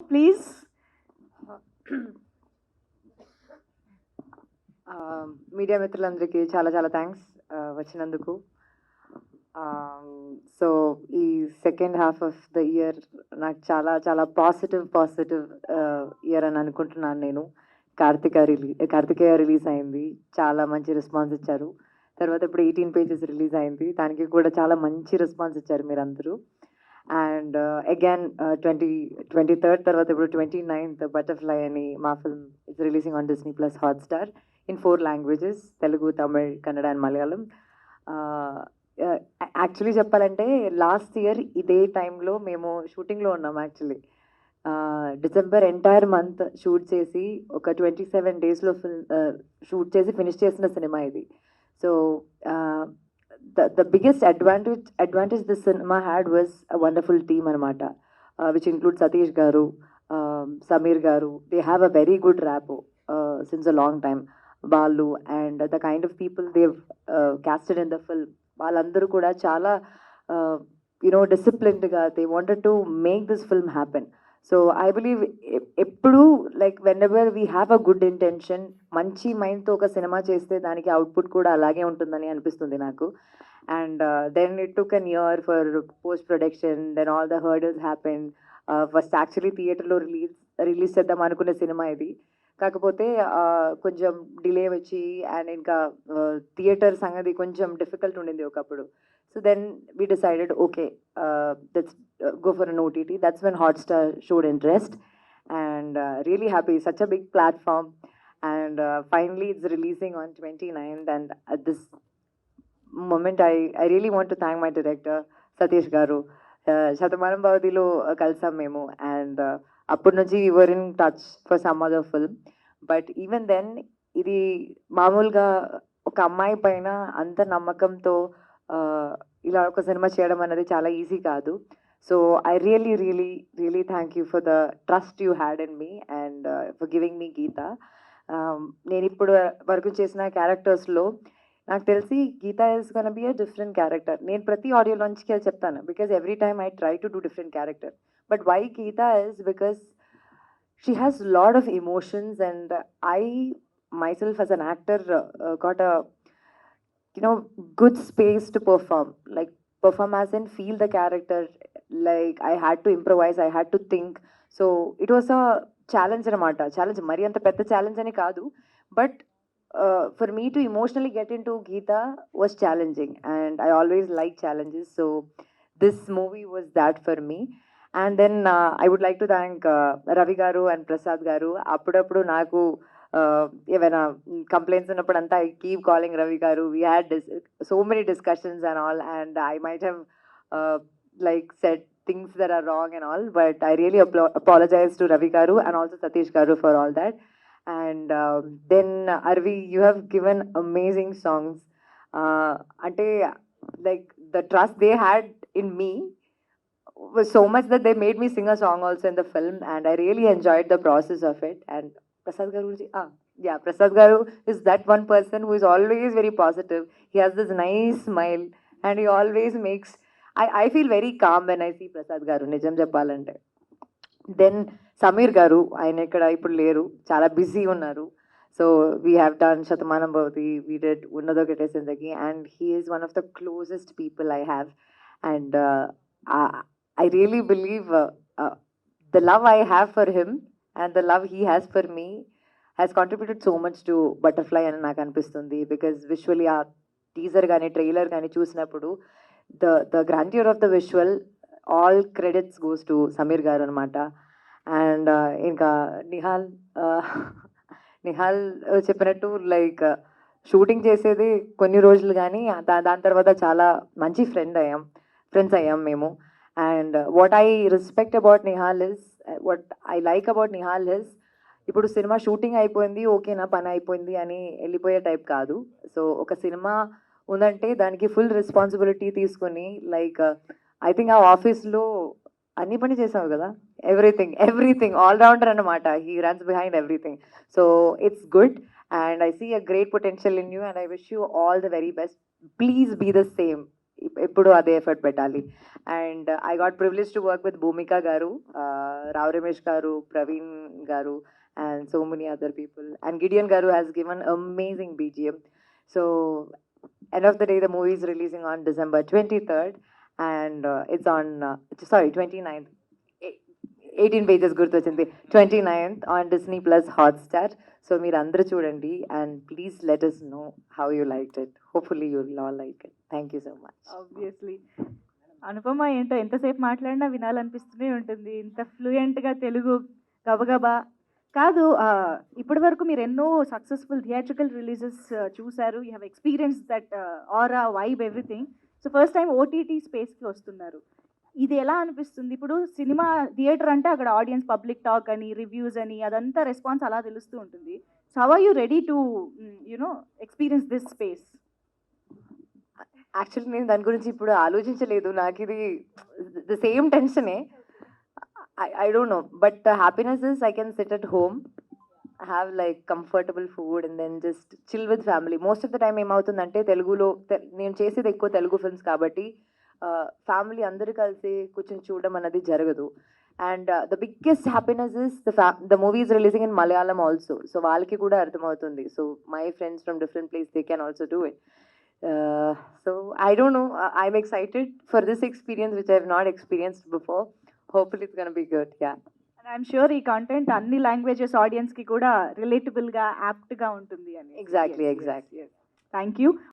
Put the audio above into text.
Please. Media మిత్రులందరికీ చాలా చాలా థ్యాంక్స్ వచ్చినందుకు. సో ఈ second half of the year నాకు చాలా చాలా పాజిటివ్ ఇయర్ అని అనుకుంటున్నాను నేను. కార్తికేయ రిలీజ్ అయింది, చాలా మంచి రెస్పాన్స్ ఇచ్చారు. తర్వాత ఇప్పుడు 18 పేజెస్ రిలీజ్ అయింది, దానికి కూడా చాలా మంచి రెస్పాన్స్ ఇచ్చారు మీరందరూ. అండ్ అగైన్ 23rd తర్వాత ఇప్పుడు 29th బటర్ఫ్లై అని మా film it's releasing on Disney plus Hotstar in 4 languages, Telugu, Tamil, Kannada and Malayalam. Actually చెప్పాలంటే లాస్ట్ ఇయర్ ఇదే టైంలో మేము షూటింగ్లో ఉన్నాం. Actually December entire month shoot చేసి ఒక 27 డేస్లో షూట్ చేసి ఫినిష్ చేసిన సినిమా ఇది. So the biggest advantage this cinema had was a wonderful team anamata, which includes Satish garu, Samir garu. They have a very good rapport since a long time. Balu and the kind of people they've casted in the film, వాళ్ళందరూ కూడా చాలా disciplined గా they wanted to make this film happen. So I believe ఎప్పుడు like whenever we have a good intention, మంచి మైండ్తో ఒక cinema చేస్తే దానికి అవుట్పుట్ కూడా అలాగే ఉంటుందని అనిపిస్తుంది నాకు. And then it took an year for post production, then all the hurdles happen. First actually థియేటర్లో రిలీజ్ చేద్దాం అనుకునే సినిమా ఇది, కాకపోతే కొంచెం డిలే వచ్చి అండ్ ఇంకా థియేటర్ సంగతి కొంచెం డిఫికల్ట్ ఉండింది ఒకప్పుడు. So then we decided, okay, let's go for an OTT. That's when Hotstar showed interest, and really happy. Such a big platform, and finally it's releasing on 29th. And at this moment, I really want to thank my director, Satish Garu. శతమానం భవతిలో కలిసాం మేము, and అప్పటి నుంచి we were in touch for some other film. But even then ఇది మామూలుగా ఒక అమ్మాయి పైన అంత నమ్మకంతో ఇలా ఒక సినిమా చేయడం అనేది చాలా ఈజీ కాదు. So I really thank you for the trust you had in me and for giving me Geetha. నేను ఇప్పుడు వరకు చేసిన క్యారెక్టర్స్లో నాకు తెలిసి Geetha is gonna be a different character. నేను ప్రతి ఆడియో లాంచ్కి అది చెప్తాను, because every time I try to do different character. But why Geetha is because she has a lot of emotions, and I myself as an actor got a good space to perform as in feel the character. Like I had to improvise, I had to think. So it was a challenge anamata. Challenge mari anta pedda challenge ani kaadu, but for me to emotionally get into Geeta was challenging, and I always like challenges. So this movie was that for me. And then I would like to thank Ravi garu and Prasad garu. అప్పుడప్పుడు నాకు ఏమైనా complaints ఉన్నప్పుడు అంతా I keep calling Ravi గారు. We had so many discussions and all, and I might have like said things that are wrong and all, but I really apologize to Ravi garu and also Satish garu for all that. And then Arvi, you have given amazing songs. Ante like the trust they had in me was so much that they made me sing a song also in the film, and I really enjoyed the process of it. And Prasad Garu ji, yeah, Prasad Garu is that one person who is always very positive. He has this nice smile, and he always makes. I feel very calm when I see Prasad Garu. Nijam cheppalante. Then Samir Garu, ఆయన ఇక్కడ ఇప్పుడు లేరు, చాలా busy ఉన్నారు. So we have done Shatamanam Bhavati, we did ఉన్నదో గెటే జిందగీ, and he is one of the closest people I have. And I really believe the love I have for him and the love he has for me has contributed so much to Butterfly అని నాకు అనిపిస్తుంది. Because visually ఆ teaser కానీ trailer కానీ చూసినప్పుడు the grandeur of the visual, all credits goes to Sameer గారు అనమాట. And ఇంకా నిహాల్ చెప్పినట్టు లైక్ షూటింగ్ చేసేది కొన్ని రోజులు, కానీ దాని తర్వాత చాలా మంచి ఫ్రెండ్స్ అయ్యాం మేము. And what I respect about Nihal is, what I like about Nihal is, ఇప్పుడు సినిమా షూటింగ్ అయిపోయింది, ఓకే నా పని అయిపోయింది అని వెళ్ళిపోయే టైప్ కాదు. సో ఒక సినిమా ఉందంటే దానికి ఫుల్ రెస్పాన్సిబిలిటీ తీసుకొని, లైక్ ఐ థింక్ ఆ ఆఫీస్లో అన్ని పని చేసావు కదా, ఎవ్రీథింగ్ ఆల్ రౌండర్ అన్నమాట. He runs behind everything. So it's good, and I see a great potential in you, and I wish you all the very best. Please be the same. ఎప్పుడు అదే effort పెట్టాలి. And I got privilege to work with Bhumika garu, Rao Ramesh గారు, ప్రవీణ్ గారు, and so many other people. And Gideon Garu has given amazing BGM. So, end of the day, the movie is releasing on December 23rd, and it's on, sorry, 29th. 18 pages గుర్తొచ్చింది. 29th on Disney Plus Hotstar. So, మీరు అందరూ చూడండి, and please let us know how you liked it. Hopefully, you'll all like it. Thank you so much. Obviously Anupama ఏంటో ఎంతసేపు మాట్లాడినా వినాలనిపిస్తూనే ఉంటుంది. ఇంత ఫ్లూయెంట్గా తెలుగు గబగబా కాదు. ఇప్పటి వరకు మీరు ఎన్నో సక్సెస్ఫుల్ థియేట్రికల్ రిలీజెస్ చూశారు. You have experience that aura vibe everything. So first time OTT స్పేస్కి వస్తున్నారు. ఇది ఎలా అనిపిస్తుంది? ఇప్పుడు సినిమా థియేటర్ అంటే అక్కడ ఆడియన్స్ పబ్లిక్ టాక్ అని, రివ్యూస్ అని, అదంతా రెస్పాన్స్ అలా తెలుస్తూ ఉంటుంది. So how are you ready to you know experience this space? Actually నేను దాని గురించి ఇప్పుడు ఆలోచించలేదు. నాకు ఇది ద సేమ్ టెన్షనే. I don't know, but the happiness is I can sit at home, have like comfortable food and then just chill with family. Most of the time ఏమవుతుందంటే తెలుగులో నేను చేసేది ఎక్కువ తెలుగు ఫిల్మ్స్ కాబట్టి ఫ్యామిలీ అందరూ కలిసి కూర్చొని చూడడం అన్నది జరగదు. And the biggest happiness is the movie is releasing in Malayalam also. So వాళ్ళకి కూడా అర్థమవుతుంది. So my friends from different place they can also do it. So I don't know, I'm excited for this experience which I have not experienced before. Hopefully it's going to be good. Yeah. And I'm sure ఈ content అన్ని languages ఆడియన్స్కి కూడా రిలేటబుల్గా యాప్ట్గా ఉంటుంది అని. Exactly. Thank you.